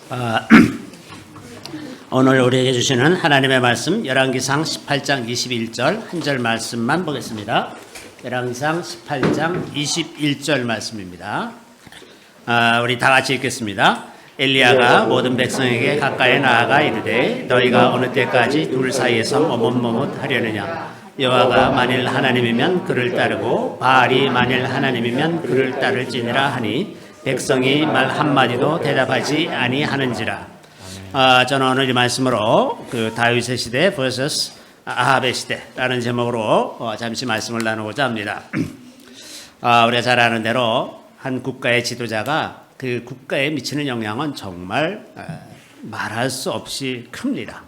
아, 오늘 우리에게 주시는 하나님의 말씀 열왕기상 18장 21절 한 절 말씀만 보겠습니다. 열왕기상 18장 21절 말씀입니다. 우리 다 같이 읽겠습니다. 엘리야가 모든 백성에게 가까이 나아가 이르되 너희가 어느 때까지 둘 사이에서 머뭇머뭇하려느냐. 여호와가 만일 하나님이면 그를 따르고 바알이 만일 하나님이면 그를 따를지니라 하니 백성이 말 한마디도 대답하지 아니하는지라. 저는 오늘 이 말씀으로 그 다윗의 시대 vs 아합의 시대라는 제목으로 잠시 말씀을 나누고자 합니다. 우리가 잘 아는 대로 한 국가의 지도자가 그 국가에 미치는 영향은 정말 말할 수 없이 큽니다.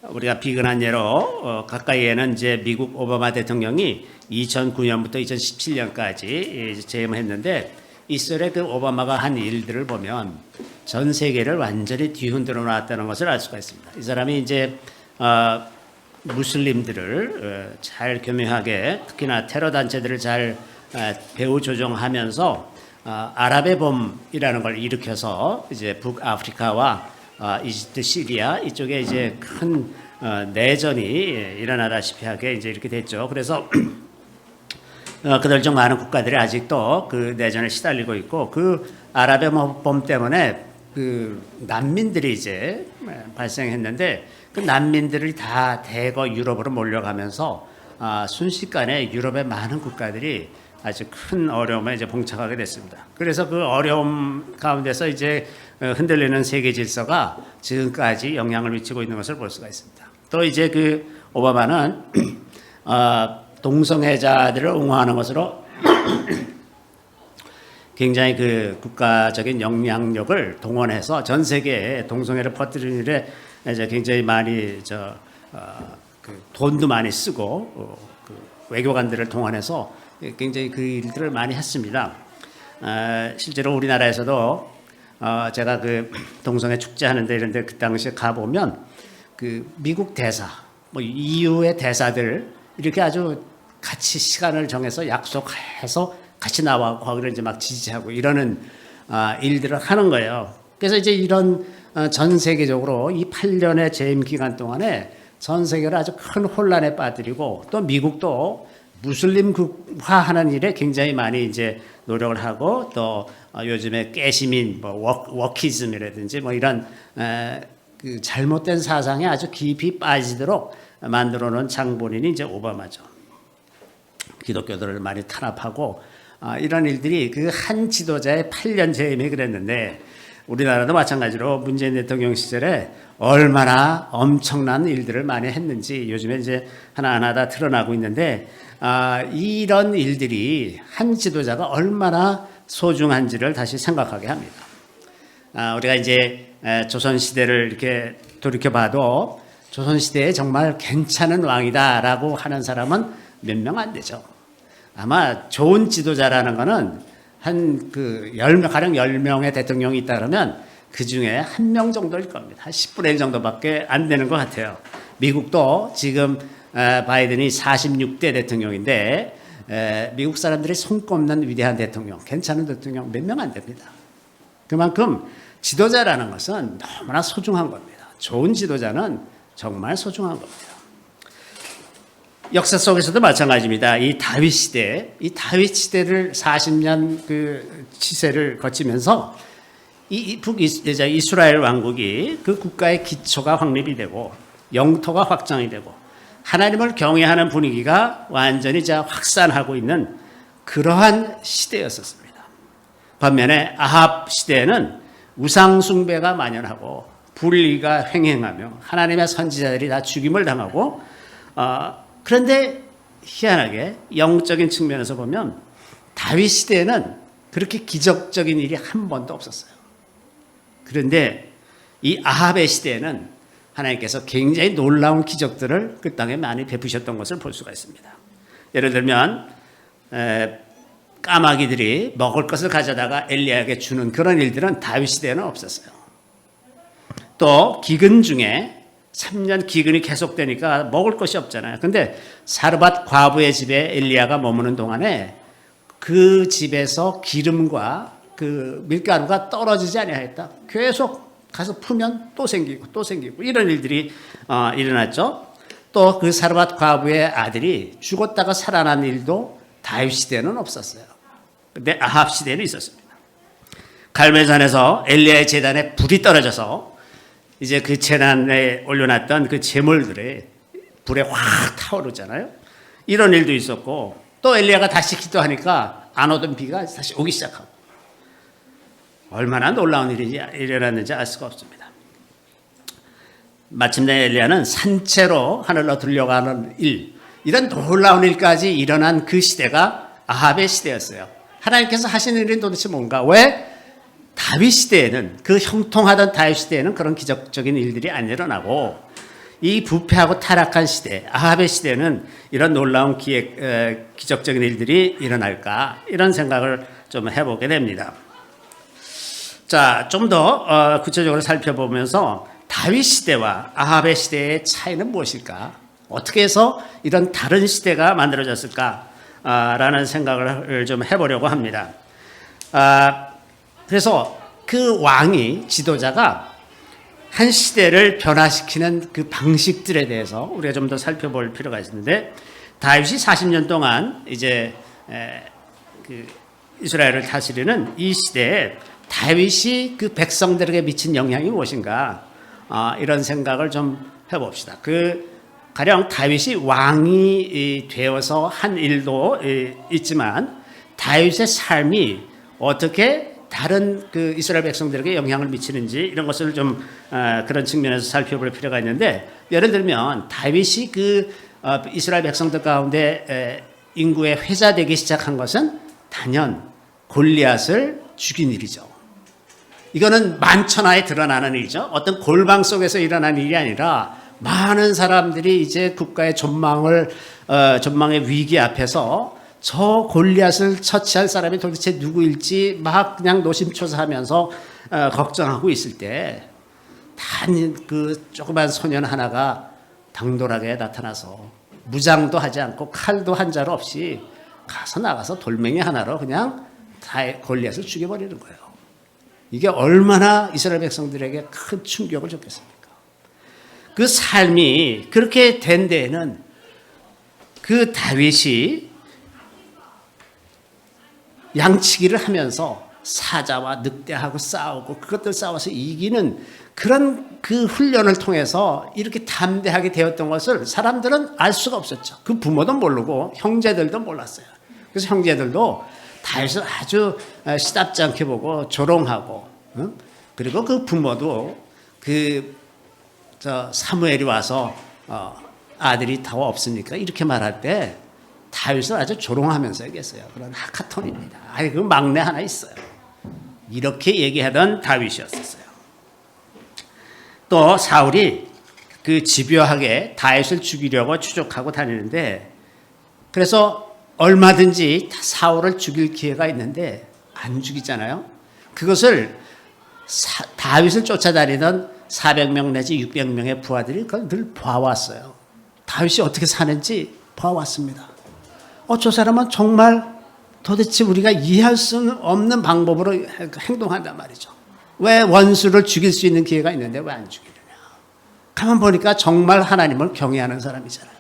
우리가 비근한 예로 가까이에는 이제 미국 오바마 대통령이 2009년부터 2017년까지 재임했는데 이스라엘 그 오바마가 한 일들을 보면 전 세계를 완전히 뒤흔들어 놨다는 것을 알 수가 있습니다. 이 사람이 이제 무슬림들을 잘 교묘하게 특히나 테러 단체들을 잘 배후 조종하면서 아랍의 봄이라는 걸 일으켜서 이제 북아프리카와 이집트, 시리아 이쪽에 이제 큰 내전이 일어나다시피 하게 이제 이렇게 됐죠. 그래서 그들 중 많은 국가들이 아직도 그 내전에 시달리고 있고 그 아랍의 봄 때문에 그 난민들이 이제 발생했는데 그 난민들이 다 대거 유럽으로 몰려가면서 순식간에 유럽의 많은 국가들이 아주 큰 어려움에 이제 봉착하게 됐습니다. 그래서 그 어려움 가운데서 이제 흔들리는 세계 질서가 지금까지 영향을 미치고 있는 것을 볼 수가 있습니다. 또 이제 그 오바마는 동성애자들을 옹호하는 것으로 굉장히 그 국가적인 영향력을 동원해서 전 세계에 동성애를 퍼뜨리는 일에 이제 굉장히 많이 그 돈도 많이 쓰고 그 외교관들을 동원해서 굉장히 그 일들을 많이 했습니다. 실제로 우리나라에서도 제가 그 동성애 축제 하는데 이런데 그 당시에 가보면 그 미국 대사, 뭐 EU의 대사들 이렇게 아주 같이 시간을 정해서 약속해서 같이 나와 거기를 이제 막 지지하고 이러는 일들을 하는 거예요. 그래서 이제 이런 전 세계적으로 이 8년의 재임 기간 동안에 전 세계를 아주 큰 혼란에 빠뜨리고 또 미국도 무슬림화하는 일에 굉장히 많이 이제 노력을 하고 또 요즘에 깨시민, 뭐 워키즘이라든지 뭐 이런 그 잘못된 사상에 아주 깊이 빠지도록 만들어 놓은 장본인이 이제 오바마죠. 기독교들을 많이 탄압하고 이런 일들이 그 한 지도자의 8년 재임에 그랬는데 우리나라도 마찬가지로 문재인 대통령 시절에 얼마나 엄청난 일들을 많이 했는지 요즘에 이제 하나하나 다 드러나고 있는데 이런 일들이 한 지도자가 얼마나 소중한지를 다시 생각하게 합니다. 우리가 이제 조선시대를 이렇게 돌이켜봐도 조선시대에 정말 괜찮은 왕이다라고 하는 사람은 몇 명 안 되죠. 아마 좋은 지도자라는 거는 한 그 10명, 가령 10명의 대통령이 있다 그러면 그 중에 한 명 정도일 겁니다. 한 10분의 1 정도밖에 안 되는 것 같아요. 미국도 지금 바이든이 46대 대통령인데 미국 사람들이 손꼽는 위대한 대통령, 괜찮은 대통령 몇 명 안 됩니다. 그만큼 지도자라는 것은 너무나 소중한 겁니다. 좋은 지도자는 정말 소중한 겁니다. 역사 속에서도 마찬가지입니다. 이 다윗 시대를 40년 그 치세를 거치면서 이 이스라엘 왕국이 그 국가의 기초가 확립이 되고 영토가 확장이 되고 하나님을 경외하는 분위기가 완전히 확산하고 있는 그러한 시대였었습니다. 반면에 아합 시대에는 우상 숭배가 만연하고 불의가 횡행하며 하나님의 선지자들이 다 죽임을 당하고 그런데 희한하게 영적인 측면에서 보면 다윗 시대에는 그렇게 기적적인 일이 한 번도 없었어요. 그런데 이 아합의 시대에는 하나님께서 굉장히 놀라운 기적들을 그 땅에 많이 베푸셨던 것을 볼 수가 있습니다. 예를 들면 까마귀들이 먹을 것을 가져다가 엘리야에게 주는 그런 일들은 다윗 시대에는 없었어요. 또 기근 중에 3년 기근이 계속되니까 먹을 것이 없잖아요. 근데 사르밧 과부의 집에 엘리야가 머무는 동안에 그 집에서 기름과 그 밀가루가 떨어지지 아니하였다. 계속 가서 풀면 또 생기고 또 생기고 이런 일들이 일어났죠. 또 그 사르밧 과부의 아들이 죽었다가 살아난 일도 다윗 시대는 없었어요. 근데 아합 시대는 있었습니다. 갈멜산에서 엘리야의 제단에 불이 떨어져서 이제 그 제단에 올려놨던 그 제물들이 불에 확 타오르잖아요. 이런 일도 있었고 또 엘리야가 다시 기도하니까 안 오던 비가 다시 오기 시작하고 얼마나 놀라운 일이 일어났는지 알 수가 없습니다. 마침내 엘리야는 산채로 하늘로 들려가는 일, 이런 놀라운 일까지 일어난 그 시대가 아합의 시대였어요. 하나님께서 하시는 일이 도대체 뭔가? 왜 다윗 시대에는, 그 형통하던 다윗 시대에는 그런 기적적인 일들이 안 일어나고 이 부패하고 타락한 시대, 아합의 시대는 이런 놀라운 기적적인 일들이 일어날까? 이런 생각을 좀 해보게 됩니다. 자, 좀 더 구체적으로 살펴보면서 다윗 시대와 아합의 시대의 차이는 무엇일까? 어떻게 해서 이런 다른 시대가 만들어졌을까? 라는 생각을 좀 해보려고 합니다. 그래서 그 왕이, 지도자가 한 시대를 변화시키는 그 방식들에 대해서 우리가 좀 더 살펴볼 필요가 있는데, 다윗이 40년 동안 이제 그 이스라엘을 다스리는 이 시대에 다윗이 그 백성들에게 미친 영향이 무엇인가, 이런 생각을 좀 해봅시다. 가령 다윗이 왕이 되어서 한 일도 있지만 다윗의 삶이 어떻게 다른 그 이스라엘 백성들에게 영향을 미치는지, 이런 것을 좀 그런 측면에서 살펴볼 필요가 있는데, 예를 들면 다윗이 그 이스라엘 백성들 가운데 인구에 회자되기 시작한 것은 단연 골리앗을 죽인 일이죠. 이거는 만천하에 드러나는 일이죠. 어떤 골방 속에서 일어난 일이 아니라 많은 사람들이 이제 국가의 전망의 위기 앞에서 저 골리앗을 처치할 사람이 도대체 누구일지 막 그냥 노심초사하면서 걱정하고 있을 때, 단 그 조그만 소년 하나가 당돌하게 나타나서 무장도 하지 않고 칼도 한 자루 없이 나가서 돌멩이 하나로 그냥 다 골리앗을 죽여버리는 거예요. 이게 얼마나 이스라엘 백성들에게 큰 충격을 줬겠습니까? 그 삶이 그렇게 된 데에는 그 다윗이 양치기를 하면서 사자와 늑대하고 싸우고 그것들 싸워서 이기는 그런 그 훈련을 통해서 이렇게 담대하게 되었던 것을 사람들은 알 수가 없었죠. 그 부모도 모르고 형제들도 몰랐어요. 그래서 형제들도 다윗을 아주 시답지 않게 보고 조롱하고, 그리고 그 부모도 사무엘이 와서 아들이 더 없으니까 이렇게 말할 때 다윗을 아주 조롱하면서 얘기했어요. 그런 하카톤입니다. 그 막내 하나 있어요. 이렇게 얘기하던 다윗이었어요. 또 사울이 그 집요하게 다윗을 죽이려고 추적하고 다니는데, 그래서 얼마든지 사울을 죽일 기회가 있는데 안 죽이잖아요. 그것을 다윗을 쫓아다니던 400명 내지 600명의 부하들이 그걸 늘 봐왔어요. 다윗이 어떻게 사는지 봐왔습니다. 저 사람은 정말 도대체 우리가 이해할 수 없는 방법으로 행동한단 말이죠. 왜 원수를 죽일 수 있는 기회가 있는데 왜 안 죽이느냐. 가만 보니까 정말 하나님을 경외하는 사람이잖아요.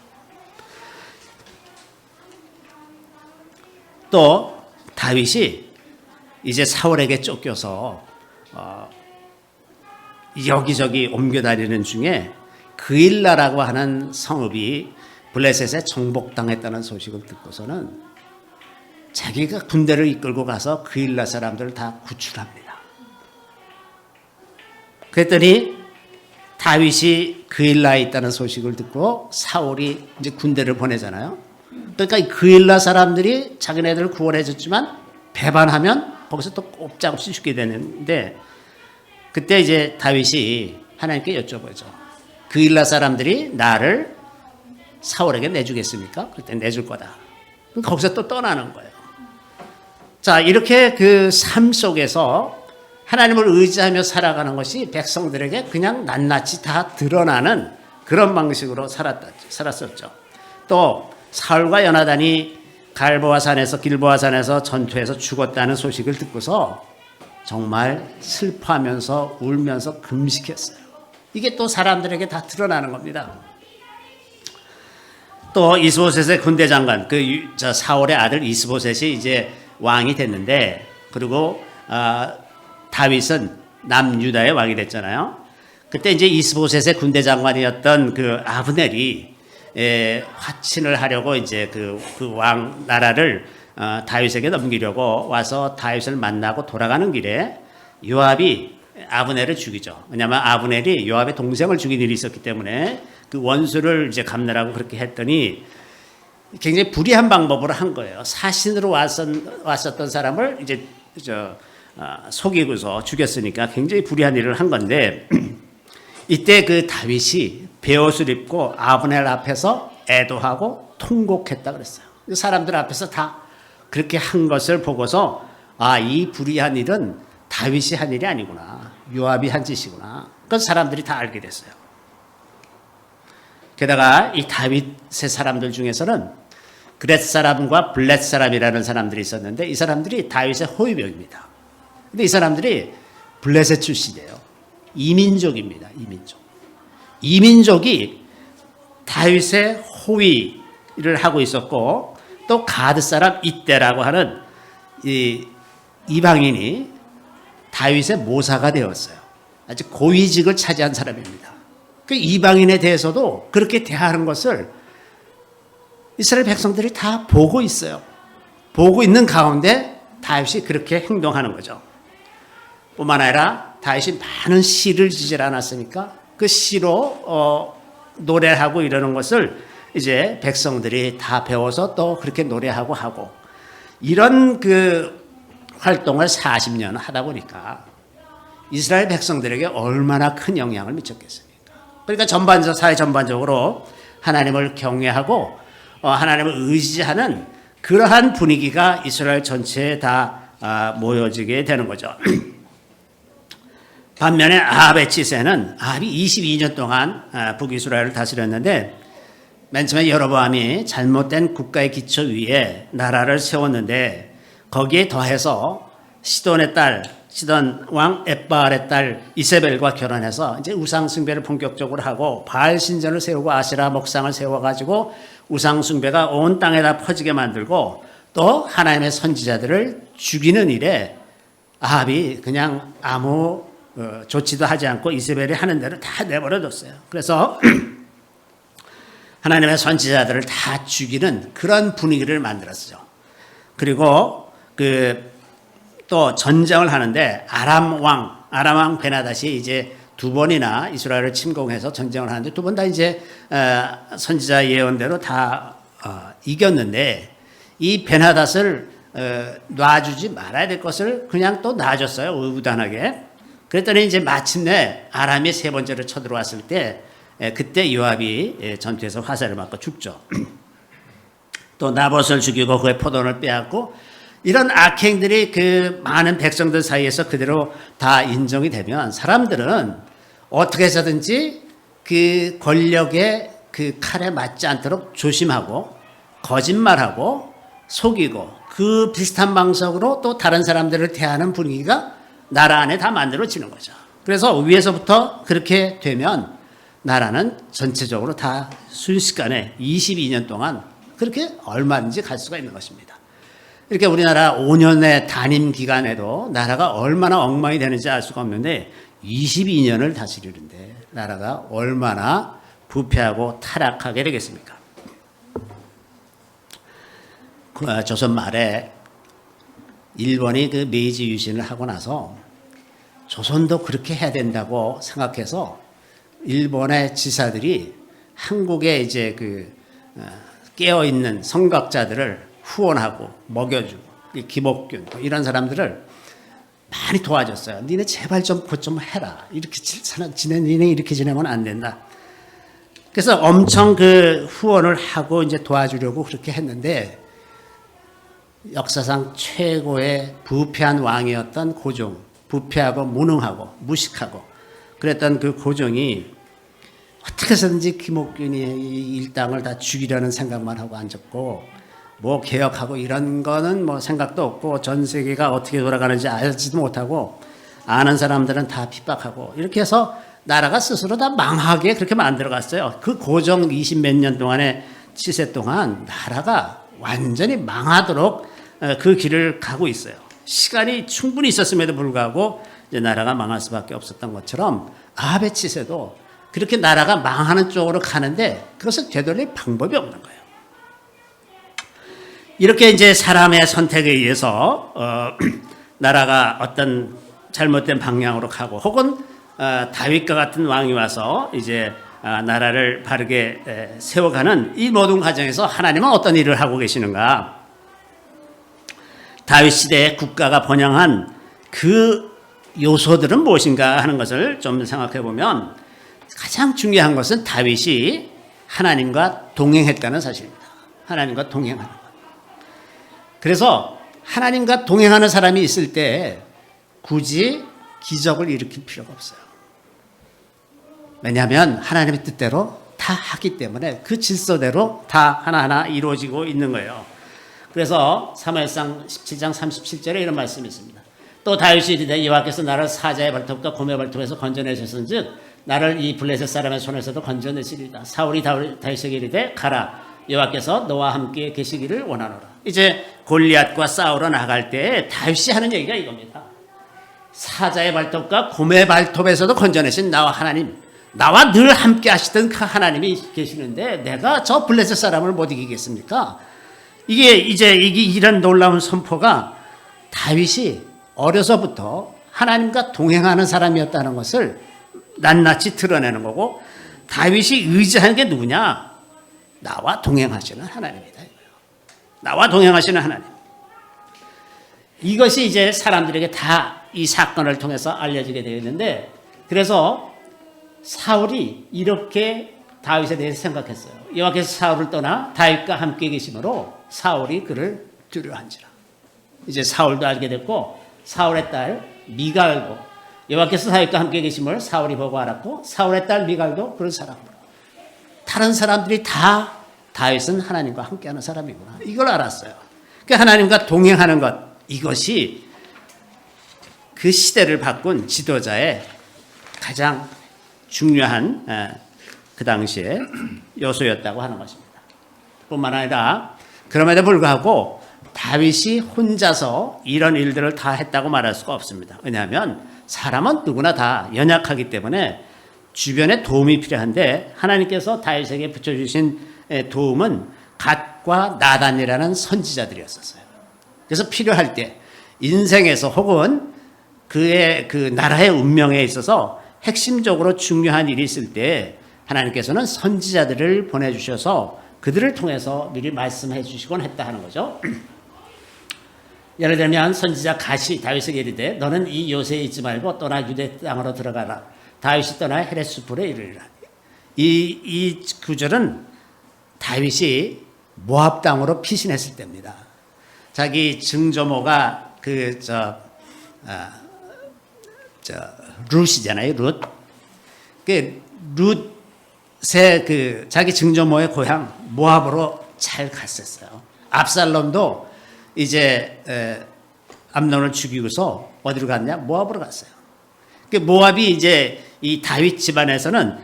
또 다윗이 이제 사울에게 쫓겨서 여기저기 옮겨 다니는 중에 그일라라고 하는 성읍이 블레셋에 정복당했다는 소식을 듣고서는 자기가 군대를 이끌고 가서 그일라 사람들을 다 구출합니다. 그랬더니 다윗이 그일라에 있다는 소식을 듣고 사울이 이제 군대를 보내잖아요. 그러니까 그일라 사람들이 자기네들을 구원해 줬지만 배반하면 거기서 또 꼼짝없이 죽게 되는데, 그때 이제 다윗이 하나님께 여쭤보죠. 그일라 사람들이 나를 사울에게 내주겠습니까? 그때 내줄 거다. 거기서 또 떠나는 거예요. 자, 이렇게 그 삶 속에서 하나님을 의지하며 살아가는 것이 백성들에게 그냥 낱낱이 다 드러나는 그런 방식으로 살았었죠. 또 사울과 요나단이 길보아 산에서 전투에서 죽었다는 소식을 듣고서 정말 슬퍼하면서 울면서 금식했어요. 이게 또 사람들에게 다 드러나는 겁니다. 또 이스보셋의 군대 장관, 저 사울의 아들 이스보셋이 이제 왕이 됐는데, 그리고 다윗은 남유다의 왕이 됐잖아요. 그때 이제 이스보셋의 군대 장관이었던 그 아브넬이 화친을 하려고 이제 그 왕 나라를 다윗에게 넘기려고 와서 다윗을 만나고 돌아가는 길에 요압이 아브넬을 죽이죠. 왜냐하면 아브넬이 요압의 동생을 죽인 일이 있었기 때문에 그 원수를 이제 갚느라고 그렇게 했더니 굉장히 불의한 방법으로 한 거예요. 사신으로 왔었던 사람을 이제 속이고서 죽였으니까 굉장히 불의한 일을 한 건데, 이때 그 다윗이 베옷을 입고 아브넬 앞에서 애도하고 통곡했다 그랬어요. 사람들 앞에서 다 그렇게 한 것을 보고서 이 불의한 일은 다윗이 한 일이 아니구나, 요압이 한 짓이구나. 그래서 사람들이 다 알게 됐어요. 게다가 이 다윗의 사람들 중에서는 그렛 사람과 블렛 사람이라는 사람들이 있었는데, 이 사람들이 다윗의 호위병입니다. 근데 이 사람들이 블렛의 출신이에요. 이민족입니다. 이민족이 다윗의 호위를 하고 있었고, 또 가드 사람 이때라고 하는 이방인이 다윗의 모사가 되었어요. 아주 고위직을 차지한 사람입니다. 그 이방인에 대해서도 그렇게 대하는 것을 이스라엘 백성들이 다 보고 있어요. 보고 있는 가운데 다윗이 그렇게 행동하는 거죠. 뿐만 아니라 다윗이 많은 시를 지질 않았습니까? 그 시로 노래하고 이러는 것을 이제 백성들이 다 배워서 또 그렇게 노래하고 하고, 이런 그 활동을 40년 하다 보니까 이스라엘 백성들에게 얼마나 큰 영향을 미쳤겠습니까? 그러니까 사회 전반적으로 하나님을 경외하고 하나님을 의지하는 그러한 분위기가 이스라엘 전체에 다 모여지게 되는 거죠. 반면에 아합의 치세는, 아합이 22년 동안 북이스라엘을 다스렸는데, 맨 처음에 여로보암이 잘못된 국가의 기초 위에 나라를 세웠는데, 거기에 더해서 시돈 왕 엣바알의 딸 이세벨과 결혼해서 이제 우상 숭배를 본격적으로 하고, 바알 신전을 세우고 아세라 목상을 세워가지고 우상 숭배가 온 땅에다 퍼지게 만들고, 또 하나님의 선지자들을 죽이는 일에 아합이 그냥 아무 조치도 하지 않고 이세벨이 하는 대로 다 내버려뒀어요. 그래서 하나님의 선지자들을 다 죽이는 그런 분위기를 만들었어요. 그리고 또 전쟁을 하는데 아람 왕 베나닷이 이제 두 번이나 이스라엘을 침공해서 전쟁을 하는데 두 번 다 이제 선지자 예언대로 다 이겼는데, 이 베나닷을 놔주지 말아야 될 것을 그냥 또 놔줬어요. 의부단하게. 그랬더니 이제 마침내 아람이 세 번째로 쳐들어왔을 때, 그때 요압이 전투에서 화살을 맞고 죽죠. 또 나봇을 죽이고 그의 포도원을 빼앗고, 이런 악행들이 그 많은 백성들 사이에서 그대로 다 인정이 되면 사람들은 어떻게 해서든지 그 권력의 그 칼에 맞지 않도록 조심하고 거짓말하고 속이고, 그 비슷한 방식으로 또 다른 사람들을 대하는 분위기가 나라 안에 다 만들어지는 거죠. 그래서 위에서부터 그렇게 되면 나라는 전체적으로 다 순식간에 22년 동안 그렇게 얼마든지 갈 수가 있는 것입니다. 이렇게 우리나라 5년의 단임 기간에도 나라가 얼마나 엉망이 되는지 알 수가 없는데, 22년을 다스리는데 나라가 얼마나 부패하고 타락하게 되겠습니까? 조선 말에 일본이 그 메이지 유신을 하고 나서 조선도 그렇게 해야 된다고 생각해서 일본의 지사들이 한국에 이제 깨어있는 성각자들을 후원하고 먹여주고, 김옥균 이런 사람들을 많이 도와줬어요. 니네 제발 좀 그것 좀 해라. 이렇게 니네 이렇게 지내면 안 된다. 그래서 엄청 그 후원을 하고 이제 도와주려고 그렇게 했는데, 역사상 최고의 부패한 왕이었던 고종, 부패하고 무능하고 무식하고 그랬던 그 고종이 어떻게 해서든지 김옥균이 이 일당을 다 죽이려는 생각만 하고 앉았고, 뭐 개혁하고 이런 거는 뭐 생각도 없고 전 세계가 어떻게 돌아가는지 알지도 못하고 아는 사람들은 다 핍박하고 이렇게 해서 나라가 스스로 다 망하게 그렇게 만들어갔어요. 그 고정 20몇 년 동안의 치세 동안 나라가 완전히 망하도록 그 길을 가고 있어요. 시간이 충분히 있었음에도 불구하고 이제 나라가 망할 수밖에 없었던 것처럼 아합의 치세도 그렇게 나라가 망하는 쪽으로 가는데 그것을 되돌릴 방법이 없는 거예요. 이렇게 이제 사람의 선택에 의해서 나라가 어떤 잘못된 방향으로 가고 혹은 다윗과 같은 왕이 와서 이제 나라를 바르게 세워가는 이 모든 과정에서 하나님은 어떤 일을 하고 계시는가? 다윗 시대의 국가가 번영한 그 요소들은 무엇인가 하는 것을 좀 생각해 보면 가장 중요한 것은 다윗이 하나님과 동행했다는 사실입니다. 하나님과 동행하는 것. 그래서 하나님과 동행하는 사람이 있을 때 굳이 기적을 일으킬 필요가 없어요. 왜냐하면 하나님의 뜻대로 다 하기 때문에 그 질서대로 다 하나하나 이루어지고 있는 거예요. 그래서 사무엘상 17장 37절에 이런 말씀이 있습니다. 또 다윗이 이르되 여호와께서 나를 사자의 발톱과 곰의 발톱에서 건져내셨은즉 나를 이 블레셋 사람의 손에서도 건져내시리이다. 사울이 다윗에게 이르되 가라 여호와께서 너와 함께 계시기를 원하노라. 이제 골리앗과 싸우러 나갈 때 다윗이 하는 얘기가 이겁니다. 사자의 발톱과 곰의 발톱에서도 건져내신 나와 하나님, 나와 늘 함께 하시던 그 하나님이 계시는데 내가 저 블레셋 사람을 못 이기겠습니까? 이게 이제 이런 놀라운 선포가 다윗이 어려서부터 하나님과 동행하는 사람이었다는 것을 낱낱이 드러내는 거고, 다윗이 의지하는 게 누구냐? 나와 동행하시는 하나님이다. 나와 동행하시는 하나님. 이것이 이제 사람들에게 다 이 사건을 통해서 알려지게 되었는데, 그래서 사울이 이렇게 다윗에 대해서 생각했어요. 여호와께서 사울을 떠나 다윗과 함께 계심으로 사울이 그를 두려워한지라. 이제 사울도 알게 됐고, 사울의 딸 미갈도 여호와께서 다윗과 함께 계심을 사울이 보고 알았고, 사울의 딸 미갈도 그런 사람으로. 다른 사람들이 다 다윗은 하나님과 함께하는 사람이구나, 이걸 알았어요. 그러니까 하나님과 동행하는 것, 이것이 그 시대를 바꾼 지도자의 가장 중요한 그 당시에 요소였다고 하는 것입니다. 뿐만 아니라 그럼에도 불구하고 다윗이 혼자서 이런 일들을 다 했다고 말할 수가 없습니다. 왜냐하면 사람은 누구나 다 연약하기 때문에 주변에 도움이 필요한데, 하나님께서 다윗에게 붙여주신 도움은 갓과 나단이라는 선지자들이었어요. 그래서 필요할 때 인생에서 혹은 그의 그 나라의 운명에 있어서 핵심적으로 중요한 일이 있을 때 하나님께서는 선지자들을 보내주셔서 그들을 통해서 미리 말씀해 주시곤 했다 하는 거죠. 예를 들면 선지자 갓이 다윗에게 이르되 너는 이 요새에 있지 말고 떠나 유대 땅으로 들어가라. 다윗이 떠나 헤레스풀에 이르리라. 이 구절은 다윗이 모압 땅으로 피신했을 때입니다. 자기 증조모가 룻이잖아요. 룻의 자기 증조모의 고향 모압으로 잘 갔었어요. 압살롬도 이제 암논을 죽이고서 어디로 갔냐? 모압으로 갔어요. 모압이 이제 이 다윗 집안에서는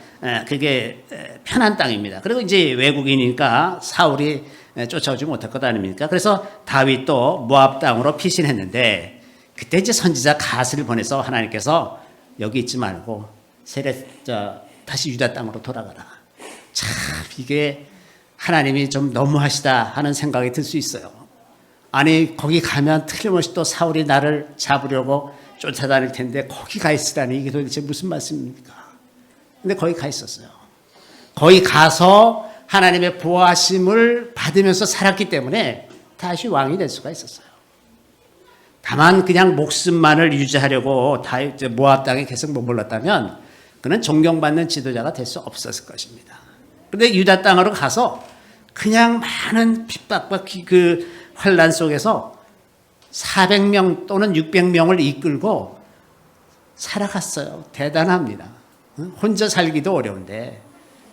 그게 편한 땅입니다. 그리고 이제 외국인이니까 사울이 쫓아오지 못할 것 아닙니까? 그래서 다윗도 모압 땅으로 피신했는데, 그때 이제 선지자 갓을 보내서 하나님께서 여기 있지 말고 다시 유다 땅으로 돌아가라. 참 이게 하나님이 좀 너무하시다 하는 생각이 들 수 있어요. 아니 거기 가면 틀림없이 또 사울이 나를 잡으려고 쫓아다닐 텐데 거기 가 있으라니 이게 도대체 무슨 말씀입니까? 근데 거기 가 있었어요. 거기 가서 하나님의 보호하심을 받으면서 살았기 때문에 다시 왕이 될 수가 있었어요. 다만 그냥 목숨만을 유지하려고 모압 땅에 계속 머물렀다면 그는 존경받는 지도자가 될 수 없었을 것입니다. 그런데 유다 땅으로 가서 그냥 많은 핍박과 그 환란 속에서 400명 또는 600명을 이끌고 살아갔어요. 대단합니다. 혼자 살기도 어려운데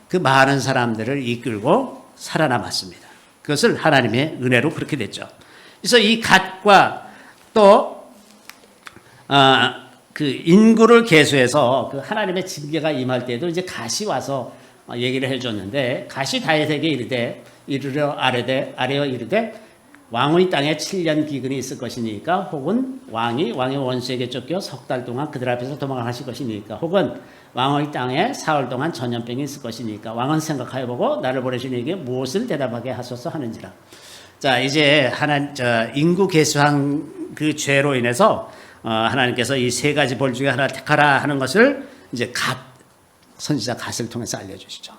그 많은 사람들을 이끌고 살아남았습니다. 그것을 하나님의 은혜로 그렇게 됐죠. 그래서 이 갓과 또 그 인구를 계수해서 그 하나님의 징계가 임할 때에도 이제 갓이 와서 얘기를 해줬는데, 갓이 다윗에게 이르러 아뢰어 이르되 왕의 땅에 7년 기근이 있을 것이니까, 혹은 왕의 원수에게 쫓겨 석 달 동안 그들 앞에서 도망하실 것이니까, 혹은 왕의 땅에 사흘 동안 전염병이 있을 것이니까 왕은 생각하여 보고 나를 보내신 이에게 무엇을 대답하게 하소서 하는지라. 자, 이제 인구 계수한 그 죄로 인해서 하나님께서 이 세 가지 벌 중에 하나 택하라 하는 것을 이제 선지자 갓을 통해서 알려주시죠.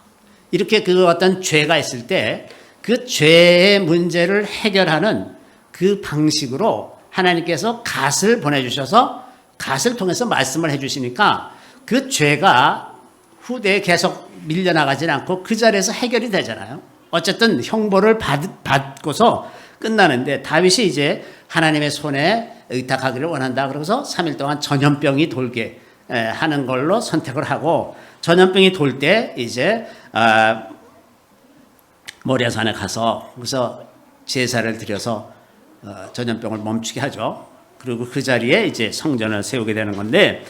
이렇게 그 어떤 죄가 있을 때 그 죄의 문제를 해결하는 그 방식으로 하나님께서 갓을 보내주셔서 갓을 통해서 말씀을 해주시니까 그 죄가 후대에 계속 밀려나가지 않고 그 자리에서 해결이 되잖아요. 어쨌든 형벌을 받고서 끝나는데, 다윗이 이제 하나님의 손에 의탁하기를 원한다. 그러고서 3일 동안 전염병이 돌게 하는 걸로 선택을 하고, 전염병이 돌 때 이제 모리아산에 가서 그래서 제사를 드려서 전염병을 멈추게 하죠. 그리고 그 자리에 이제 성전을 세우게 되는 건데,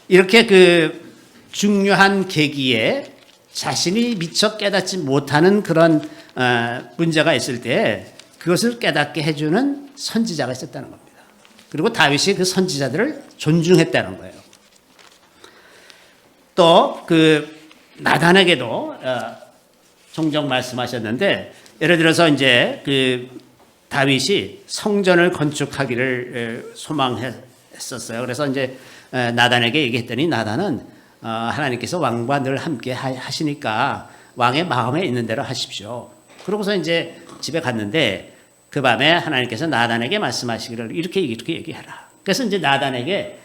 이렇게 그 중요한 계기에 자신이 미처 깨닫지 못하는 그런 문제가 있을 때 그것을 깨닫게 해주는 선지자가 있었다는 겁니다. 그리고 다윗이 그 선지자들을 존중했다는 거예요. 또 그 나단에게도 종종 말씀하셨는데, 예를 들어서 이제 그 다윗이 성전을 건축하기를 소망했었어요. 그래서 이제 나단에게 얘기했더니, 나단은 하나님께서 왕과 늘 함께 하시니까 왕의 마음에 있는 대로 하십시오. 그러고서 이제 집에 갔는데, 그 밤에 하나님께서 나단에게 말씀하시기를 이렇게 얘기하라. 그래서 이제 나단에게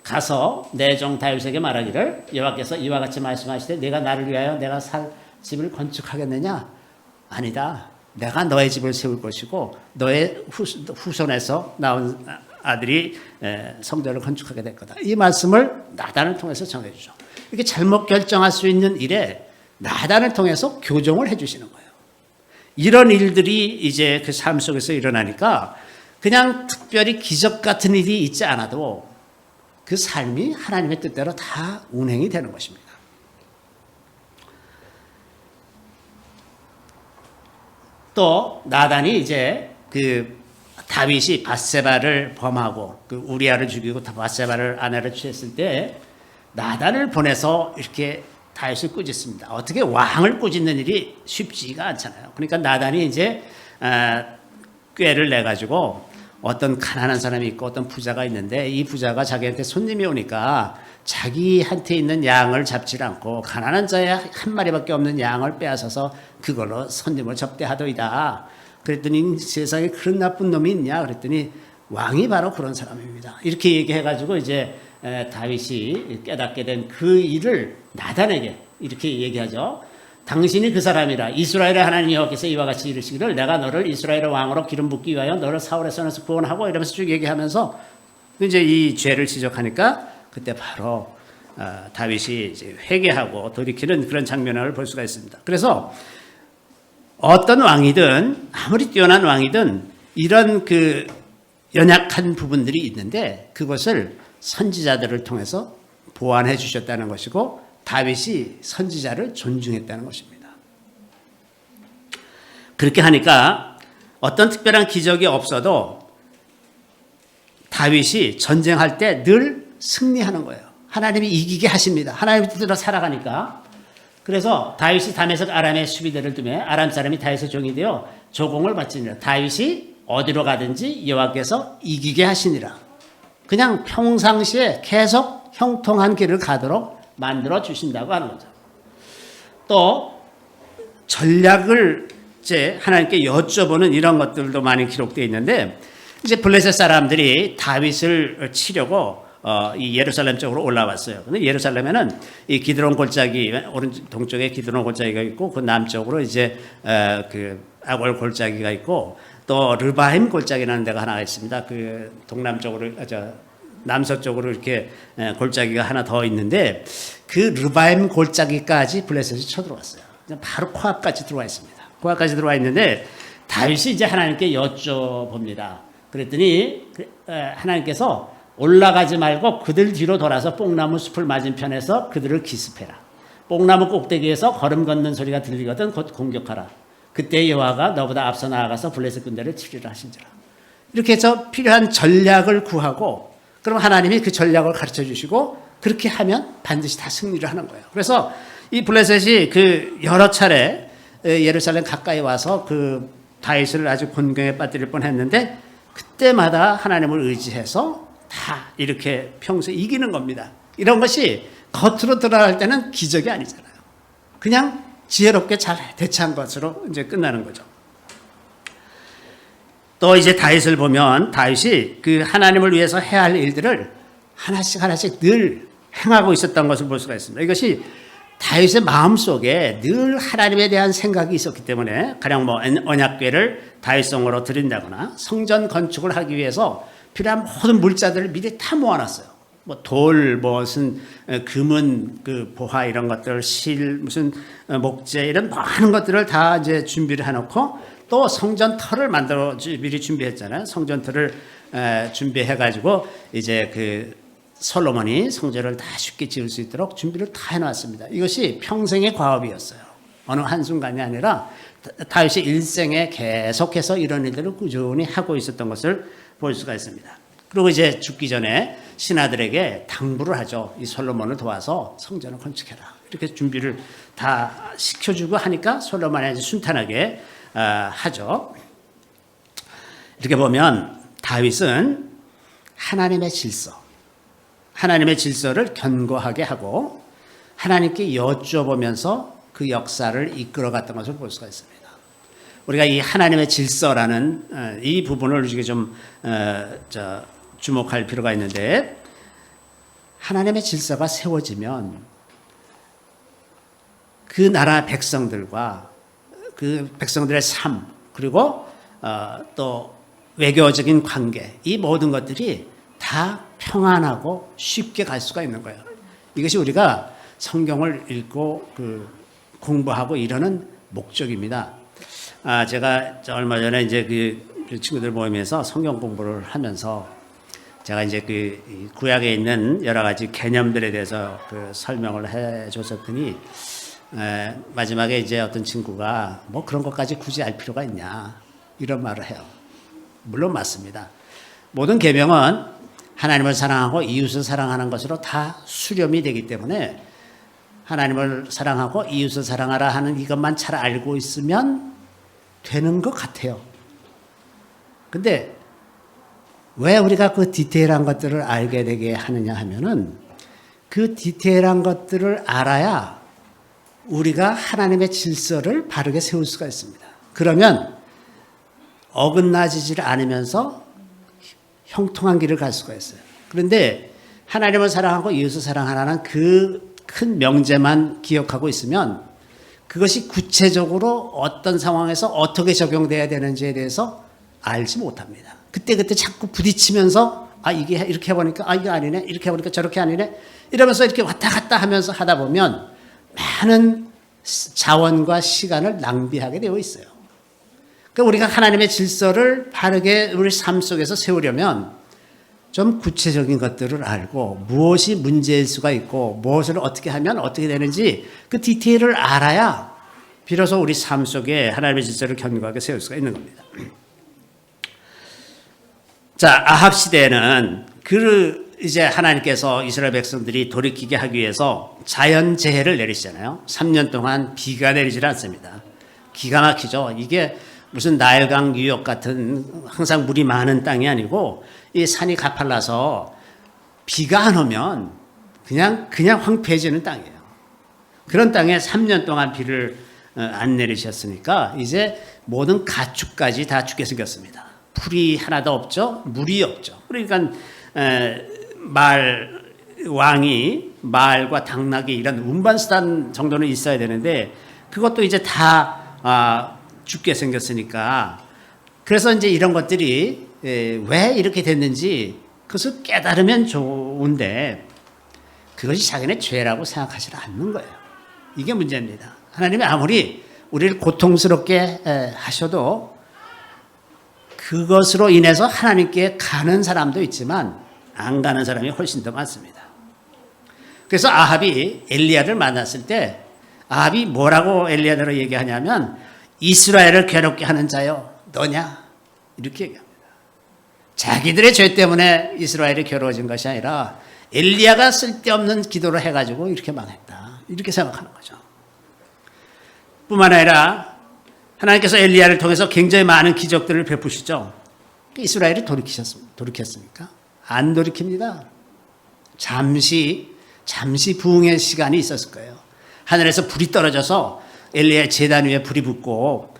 가서 내 종 다윗에게 말하기를, 여호와께서 이와 같이 말씀하시되 내가 나를 위하여 내가 살 집을 건축하겠느냐? 아니다. 내가 너의 집을 세울 것이고 너의 후손에서 나온 아들이 성전을 건축하게 될 거다. 이 말씀을 나단을 통해서 전해주죠. 이렇게 잘못 결정할 수 있는 일에 나단을 통해서 교정을 해주시는 거예요. 이런 일들이 이제 그 삶 속에서 일어나니까 그냥 특별히 기적 같은 일이 있지 않아도 그 삶이 하나님의 뜻대로 다 운행이 되는 것입니다. 또 나단이 이제 그 다윗이 밧세바를 범하고 그 우리아를 죽이고 밧세바를 아내를 취했을 때 나단을 보내서 이렇게 다윗을 꾸짖습니다. 어떻게 왕을 꾸짖는 일이 쉽지가 않잖아요. 그러니까 나단이 이제 꾀를 내 가지고 어떤 가난한 사람이 있고 어떤 부자가 있는데, 이 부자가 자기한테 손님이 오니까 자기한테 있는 양을 잡지 않고 가난한 자의 한 마리밖에 없는 양을 빼앗아서 그걸로 손님을 접대하더이다. 그랬더니 세상에 그런 나쁜 놈이 있냐? 그랬더니 왕이 바로 그런 사람입니다. 이렇게 얘기해가지고 이제 다윗이 깨닫게 된 그 일을 나단에게 이렇게 얘기하죠. 당신이 그 사람이라. 이스라엘의 하나님 여호와께서 이와 같이 이르시기를 내가 너를 이스라엘의 왕으로 기름 붓기 위하여 너를 사울의 손에서 구원하고, 이러면서 쭉 얘기하면서 이제 이 죄를 지적하니까 그때 바로 다윗이 이제 회개하고 돌이키는 그런 장면을 볼 수가 있습니다. 그래서 어떤 왕이든 아무리 뛰어난 왕이든 이런 그 연약한 부분들이 있는데 그것을 선지자들을 통해서 보완해 주셨다는 것이고, 다윗이 선지자를 존중했다는 것입니다. 그렇게 하니까 어떤 특별한 기적이 없어도 다윗이 전쟁할 때 늘 승리하는 거예요. 하나님이 이기게 하십니다. 하나님의 뜻대로 살아가니까. 그래서 다윗이 다메섹 아람의 수비대를 두매 아람 사람이 다윗의 종이 되어 조공을 바치니라. 다윗이 어디로 가든지 여호와께서 이기게 하시니라. 그냥 평상시에 계속 형통한 길을 가도록 만들어 주신다고 하는 거죠. 또 전략을 이제 하나님께 여쭤보는 이런 것들도 많이 기록되어 있는데, 이제 블레셋 사람들이 다윗을 치려고 이 예루살렘 쪽으로 올라왔어요. 근데 예루살렘에는 이 기드론 골짜기, 오른쪽 동쪽에 기드론 골짜기가 있고, 그 남쪽으로 이제 그 아골 골짜기가 있고, 또 르바임 골짜기라는 데가 하나가 있습니다. 그 동남쪽으로 남서쪽으로 이렇게 골짜기가 하나 더 있는데, 그 르바임 골짜기까지 블레셋이 쳐들어왔어요. 바로 코앞까지 들어와 있습니다. 고아까지 들어와 있는데 다윗이 이제 하나님께 여쭤봅니다. 그랬더니 하나님께서 올라가지 말고 그들 뒤로 돌아서 뽕나무 숲을 맞은편에서 그들을 기습해라. 뽕나무 꼭대기에서 걸음 걷는 소리가 들리거든 곧 공격하라. 그때 여호와가 너보다 앞서 나아가서 블레셋 군대를 치리라 하신지라. 이렇게 해서 필요한 전략을 구하고 그럼 하나님이 그 전략을 가르쳐 주시고 그렇게 하면 반드시 다 승리를 하는 거예요. 그래서 이 블레셋이 그 여러 차례 예루살렘 가까이 와서 그 다윗을 아주 곤경에 빠뜨릴 뻔했는데 그때마다 하나님을 의지해서 다 이렇게 평소에 이기는 겁니다. 이런 것이 겉으로 드러날 때는 기적이 아니잖아요. 그냥 지혜롭게 잘 대처한 것으로 이제 끝나는 거죠. 또 이제 다윗을 보면 다윗이 그 하나님을 위해서 해야 할 일들을 하나씩 하나씩 늘 행하고 있었던 것을 볼 수가 있습니다. 이것이 다윗의 마음속에 늘 하나님에 대한 생각이 있었기 때문에 가령 뭐 언약궤를 다윗성으로 드린다거나 성전 건축을 하기 위해서 필요한 모든 물자들을 미리 다 모아놨어요. 뭐 돌, 무슨 금은 그 보화 이런 것들, 실, 무슨 목재 이런 많은 것들을 다 이제 준비를 해놓고 또 성전터를 만들어 미리 준비했잖아요. 성전터를 준비해가지고 이제 그 솔로몬이 성전을 다 쉽게 지을 수 있도록 준비를 다 해놨습니다. 이것이 평생의 과업이었어요. 어느 한순간이 아니라 다윗이 일생에 계속해서 이런 일들을 꾸준히 하고 있었던 것을 볼 수가 있습니다. 그리고 이제 죽기 전에 신하들에게 당부를 하죠. 이 솔로몬을 도와서 성전을 건축해라. 이렇게 준비를 다 시켜주고 하니까 솔로몬이 순탄하게 하죠. 이렇게 보면 다윗은 하나님의 하나님의 질서를 견고하게 하고 하나님께 여쭤보면서 그 역사를 이끌어갔던 것을 볼 수가 있습니다. 우리가 이 하나님의 질서라는 이 부분을 우리가 좀 주목할 필요가 있는데 하나님의 질서가 세워지면 그 나라 백성들과 그 백성들의 삶 그리고 또 외교적인 관계 이 모든 것들이 다 평안하고 쉽게 갈 수가 있는 거예요. 이것이 우리가 성경을 읽고 공부하고 이러는 목적입니다. 제가 얼마 전에 이제 그 친구들 모임에서 성경 공부를 하면서 제가 이제 그 구약에 있는 여러 가지 개념들에 대해서 설명을 해 줬었더니 마지막에 이제 어떤 친구가 뭐 그런 것까지 굳이 알 필요가 있냐 이런 말을 해요. 물론 맞습니다. 모든 계명은 하나님을 사랑하고 이웃을 사랑하는 것으로 다 수렴이 되기 때문에 하나님을 사랑하고 이웃을 사랑하라 하는 이것만 잘 알고 있으면 되는 것 같아요. 근데 왜 우리가 그 디테일한 것들을 알게 되게 하느냐 하면은 그 디테일한 것들을 알아야 우리가 하나님의 질서를 바르게 세울 수가 있습니다. 그러면 어긋나지질 않으면서 형통한 길을 갈 수가 있어요. 그런데 하나님을 사랑하고 이웃을 사랑하라는 그 큰 명제만 기억하고 있으면 그것이 구체적으로 어떤 상황에서 어떻게 적용돼야 되는지에 대해서 알지 못합니다. 그때그때 자꾸 부딪히면서 이게 이렇게 해보니까 이게 아니네 이렇게 해보니까 저렇게 아니네 이러면서 이렇게 왔다 갔다 하면서 하다 보면 많은 자원과 시간을 낭비하게 되어 있어요. 그러니까 우리가 하나님의 질서를 바르게 우리 삶 속에서 세우려면 좀 구체적인 것들을 알고 무엇이 문제일 수가 있고 무엇을 어떻게 하면 어떻게 되는지 그 디테일을 알아야 비로소 우리 삶 속에 하나님의 질서를 견고하게 세울 수가 있는 겁니다. 자, 아합 시대에는 이제 하나님께서 이스라엘 백성들이 돌이키게 하기 위해서 자연재해를 내리시잖아요. 3년 동안 비가 내리질 않습니다. 기가 막히죠. 이게 무슨 나일강 뉴욕 같은 항상 물이 많은 땅이 아니고 이 산이 가팔라서 비가 안 오면 그냥 황폐해지는 땅이에요. 그런 땅에 3년 동안 비를 안 내리셨으니까 이제 모든 가축까지 다 죽게 생겼습니다. 풀이 하나도 없죠. 물이 없죠. 그러니까 왕이 말과 당나귀 이런 운반수단 정도는 있어야 되는데 그것도 이제 다 죽게 생겼으니까 그래서 이제 이런 것들이 왜 이렇게 됐는지 그것을 깨달으면 좋은데 그것이 자기네 죄라고 생각하지 않는 거예요. 이게 문제입니다. 하나님이 아무리 우리를 고통스럽게 하셔도 그것으로 인해서 하나님께 가는 사람도 있지만 안 가는 사람이 훨씬 더 많습니다. 그래서 아합이 엘리야를 만났을 때 아합이 뭐라고 엘리야를 얘기하냐면 이스라엘을 괴롭게 하는 자여 너냐? 이렇게 얘기합니다. 자기들의 죄 때문에 이스라엘이 괴로워진 것이 아니라 엘리야가 쓸데없는 기도를 해가지고 이렇게 망했다. 이렇게 생각하는 거죠. 뿐만 아니라 하나님께서 엘리야를 통해서 굉장히 많은 기적들을 베푸시죠. 이스라엘이 돌이켰습니까? 안 돌이킵니다. 잠시 부흥의 시간이 있었을 거예요. 하늘에서 불이 떨어져서 엘리야의 제단 위에 불이 붙고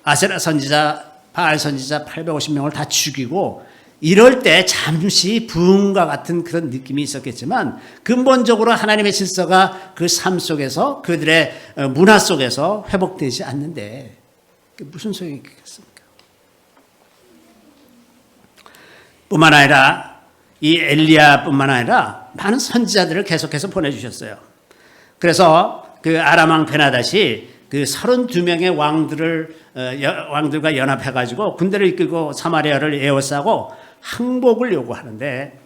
아세라 선지자, 바알 선지자 850명을 다 죽이고 이럴 때 잠시 부흥과 같은 그런 느낌이 있었겠지만 근본적으로 하나님의 질서가 그 삶 속에서 그들의 문화 속에서 회복되지 않는데 무슨 소용이 있겠습니까? 뿐만 아니라 이 엘리야뿐만 아니라 많은 선지자들을 계속해서 보내주셨어요. 그래서 그 아람 왕 베나닷이 그 32명의 왕들과 연합해가지고 군대를 이끌고 사마리아를 에워싸고 항복을 요구하는데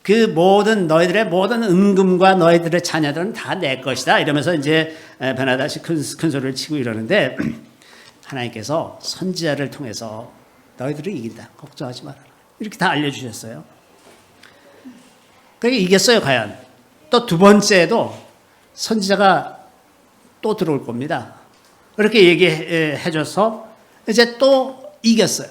그 모든 너희들의 모든 은금과 너희들의 자녀들은 다 내 것이다 이러면서 이제 베나닷이 큰 소리를 치고 이러는데 하나님께서 선지자를 통해서 너희들을 이긴다 걱정하지 말아라 이렇게 다 알려주셨어요. 그게 이겼어요. 과연 또 두 번째에도 선지자가 또 들어올 겁니다. 그렇게 얘기해줘서 이제 또 이겼어요.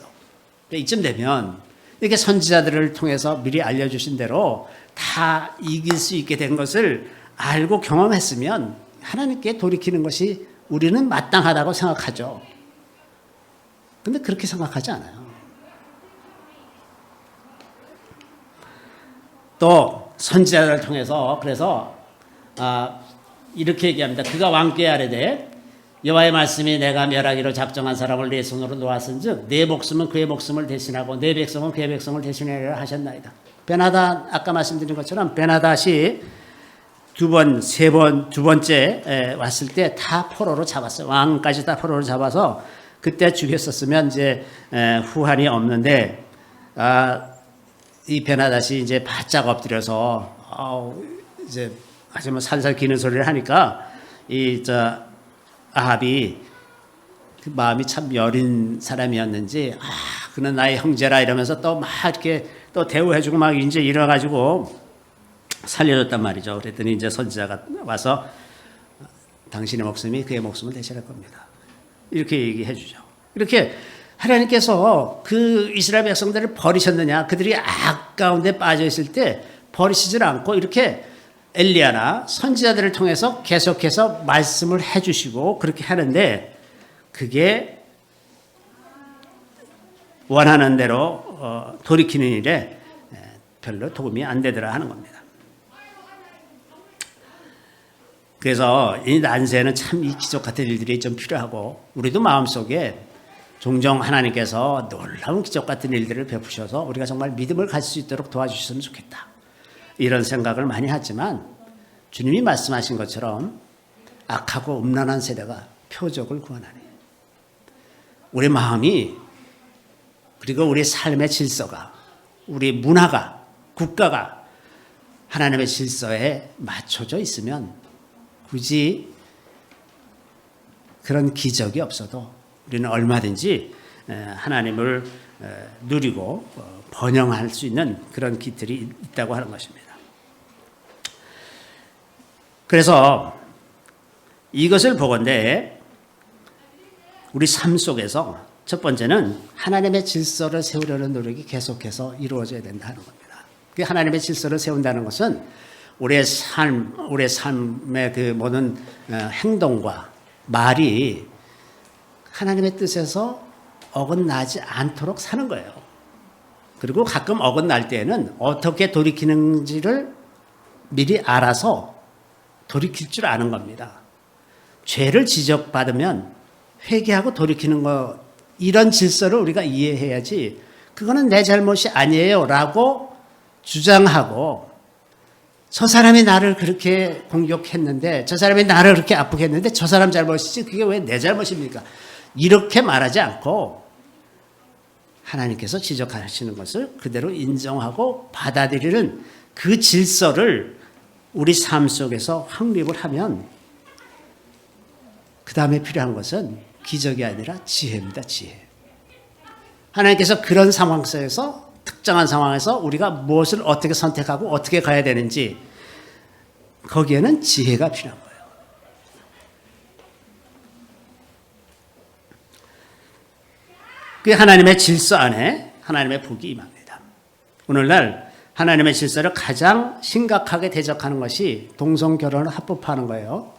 이쯤 되면 이렇게 선지자들을 통해서 미리 알려주신 대로 다 이길 수 있게 된 것을 알고 경험했으면 하나님께 돌이키는 것이 우리는 마땅하다고 생각하죠. 근데 그렇게 생각하지 않아요. 또 선지자들을 통해서 그래서 이렇게 얘기합니다. 그가 왕께 아뢰되 여호와의 말씀이 내가 멸하기로 작정한 사람을 내 손으로 놓았은즉 내 목숨은 그의 목숨을 대신하고 내 백성은 그의 백성을 대신하리라 하셨나이다. 베나닷 아까 말씀드린 것처럼 베나닷이 두 번째 왔을 때 다 포로로 잡았어요. 왕까지 다 포로로 잡아서 그때 죽였었으면 이제 후환이 없는데 이 베나닷이 이제 바짝 엎드려서 이제 하지만 살살 기는 소리를 하니까 아합이 그 마음이 참 여린 사람이었는지 그는 나의 형제라 이러면서 또 막 이렇게 또 대우해주고 막 이제 이래가지고 살려줬단 말이죠. 그랬더니 이제 선지자가 와서 당신의 목숨이 그의 목숨을 대신할 겁니다. 이렇게 얘기해 주죠. 이렇게 하나님께서 그 이스라엘 백성들을 버리셨느냐, 그들이 악 가운데 빠져 있을 때 버리시질 않고 이렇게 엘리야나 선지자들을 통해서 계속해서 말씀을 해주시고 그렇게 하는데 그게 원하는 대로 돌이키는 일에 별로 도움이 안 되더라 하는 겁니다. 그래서 이 난세에는 참 이 기적 같은 일들이 좀 필요하고 우리도 마음속에 종종 하나님께서 놀라운 기적 같은 일들을 베푸셔서 우리가 정말 믿음을 가질 수 있도록 도와주셨으면 좋겠다. 이런 생각을 많이 하지만 주님이 말씀하신 것처럼 악하고 음란한 세대가 표적을 구하나니 우리 마음이 그리고 우리 삶의 질서가 우리 문화가 국가가 하나님의 질서에 맞춰져 있으면 굳이 그런 기적이 없어도 우리는 얼마든지 하나님을 누리고 번영할 수 있는 그런 길들이 있다고 하는 것입니다. 그래서 이것을 보건대 우리 삶 속에서 첫 번째는 하나님의 질서를 세우려는 노력이 계속해서 이루어져야 된다 하는 겁니다. 그 하나님의 질서를 세운다는 것은 우리의 삶의 그 모든 행동과 말이 하나님의 뜻에서 어긋나지 않도록 사는 거예요. 그리고 가끔 어긋날 때에는 어떻게 돌이키는지를 미리 알아서 돌이킬 줄 아는 겁니다. 죄를 지적받으면 회개하고 돌이키는 것, 이런 질서를 우리가 이해해야지 그거는 내 잘못이 아니에요 라고 주장하고 저 사람이 나를 그렇게 공격했는데, 저 사람이 나를 그렇게 아프게 했는데 저 사람 잘못이지 그게 왜 내 잘못입니까? 이렇게 말하지 않고 하나님께서 지적하시는 것을 그대로 인정하고 받아들이는 그 질서를 우리 삶 속에서 확립을 하면, 그 다음에 필요한 것은 기적이 아니라 지혜입니다. 지혜. 하나님께서 그런 상황 속에서, 특정한 상황에서 우리가 무엇을 어떻게 선택하고 어떻게 가야 되는지, 거기에는 지혜가 필요한 거예요. 그 하나님의 질서 안에 하나님의 복이 임합니다. 오늘날 하나님의 질서를 가장 심각하게 대적하는 것이 동성결혼을 합법화하는 거예요.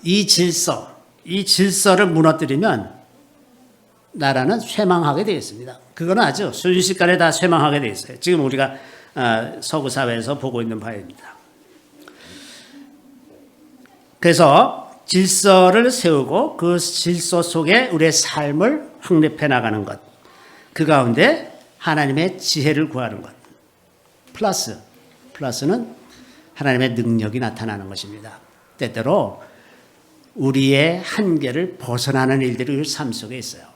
이 질서를 무너뜨리면 나라는 쇠망하게 되어 있습니다. 그거는 아주 순식간에 다 쇠망하게 되어 있어요. 지금 우리가 서구 사회에서 보고 있는 바입니다. 그래서 질서를 세우고 그 질서 속에 우리의 삶을 확립해 나가는 것, 그 가운데 하나님의 지혜를 구하는 것, 플러스는 하나님의 능력이 나타나는 것입니다. 때때로 우리의 한계를 벗어나는 일들이 우리 삶 속에 있어요.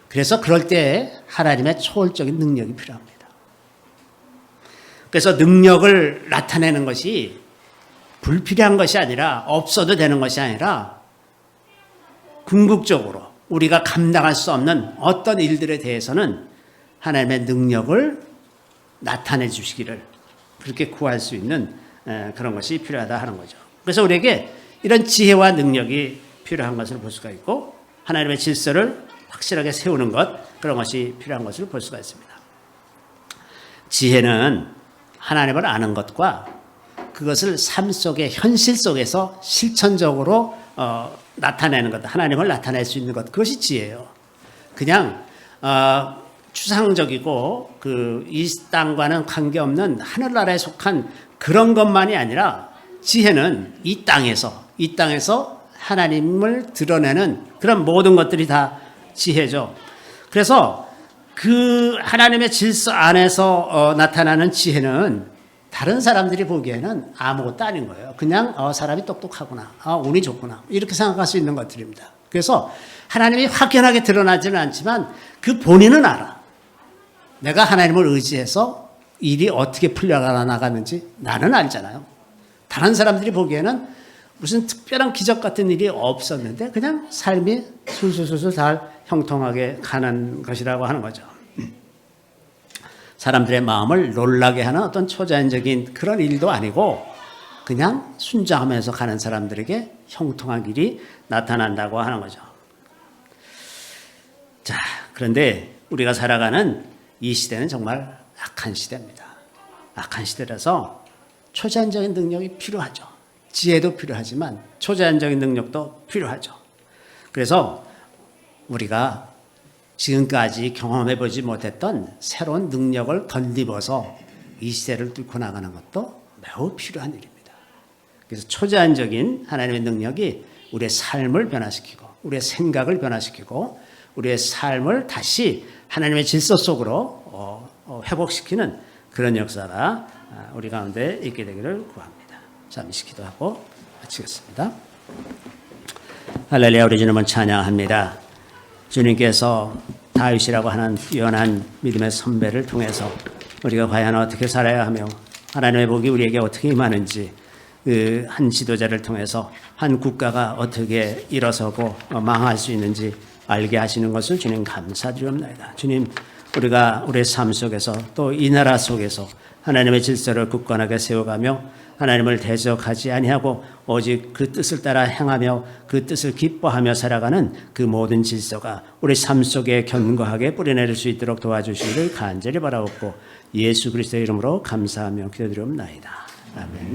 그래서 그럴 때 하나님의 초월적인 능력이 필요합니다. 그래서 능력을 나타내는 것이 불필요한 것이 아니라, 없어도 되는 것이 아니라, 궁극적으로 우리가 감당할 수 없는 어떤 일들에 대해서는 하나님의 능력을 나타내 주시기를 그렇게 구할 수 있는 그런 것이 필요하다 하는 거죠. 그래서 우리에게 이런 지혜와 능력이 필요한 것을 볼 수가 있고, 하나님의 질서를 확실하게 세우는 것, 그런 것이 필요한 것을 볼 수가 있습니다. 지혜는 하나님을 아는 것과 그것을 삶 속에, 현실 속에서 실천적으로 나타내는 것, 하나님을 나타낼 수 있는 것, 그것이 지혜예요. 그냥 추상적이고 이 땅과는 관계없는 하늘나라에 속한 그런 것만이 아니라, 지혜는 이 땅에서 하나님을 드러내는 그런 모든 것들이 다 지혜죠. 그래서 그 하나님의 질서 안에서 나타나는 지혜는 다른 사람들이 보기에는 아무것도 아닌 거예요. 그냥 사람이 똑똑하구나, 운이 좋구나, 이렇게 생각할 수 있는 것들입니다. 그래서 하나님이 확연하게 드러나지는 않지만 그 본인은 알아. 내가 하나님을 의지해서 일이 어떻게 풀려가 나가는지 나는 알잖아요. 다른 사람들이 보기에는 무슨 특별한 기적 같은 일이 없었는데 그냥 삶이 술술술술 잘 형통하게 가는 것이라고 하는 거죠. 사람들의 마음을 놀라게 하는 어떤 초자연적인 그런 일도 아니고, 그냥 순종하면서 가는 사람들에게 형통한 길이 나타난다고 하는 거죠. 자, 그런데 우리가 살아가는 이 시대는 정말 악한 시대입니다. 악한 시대라서 초자연적인 능력이 필요하죠. 지혜도 필요하지만 초자연적인 능력도 필요하죠. 그래서 우리가 지금까지 경험해보지 못했던 새로운 능력을 덧입어서 이 시대를 뚫고 나가는 것도 매우 필요한 일입니다. 그래서 초자연적인 하나님의 능력이 우리의 삶을 변화시키고, 우리의 생각을 변화시키고, 우리의 삶을 다시 하나님의 질서 속으로 회복시키는 그런 역사가 우리 가운데 있게 되기를 구합니다. 잠시 기도하고 마치겠습니다. 할렐루야. 우리 주님을 찬양합니다. 주님께서 다윗이라고 하는 뛰어난 믿음의 선배를 통해서 우리가 과연 어떻게 살아야 하며 하나님의 복이 우리에게 어떻게 임하는지, 그 한 지도자를 통해서 한 국가가 어떻게 일어서고 망할 수 있는지 알게 하시는 것을 주님 감사드립니다. 주님, 우리가 우리의 삶 속에서 또 이 나라 속에서 하나님의 질서를 굳건하게 세워가며 하나님을 대적하지 아니하고 오직 그 뜻을 따라 행하며 그 뜻을 기뻐하며 살아가는 그 모든 질서가 우리 삶 속에 견고하게 뿌리내릴 수 있도록 도와주시기를 간절히 바라옵고 예수 그리스도의 이름으로 감사하며 기도드리옵나이다. 아멘.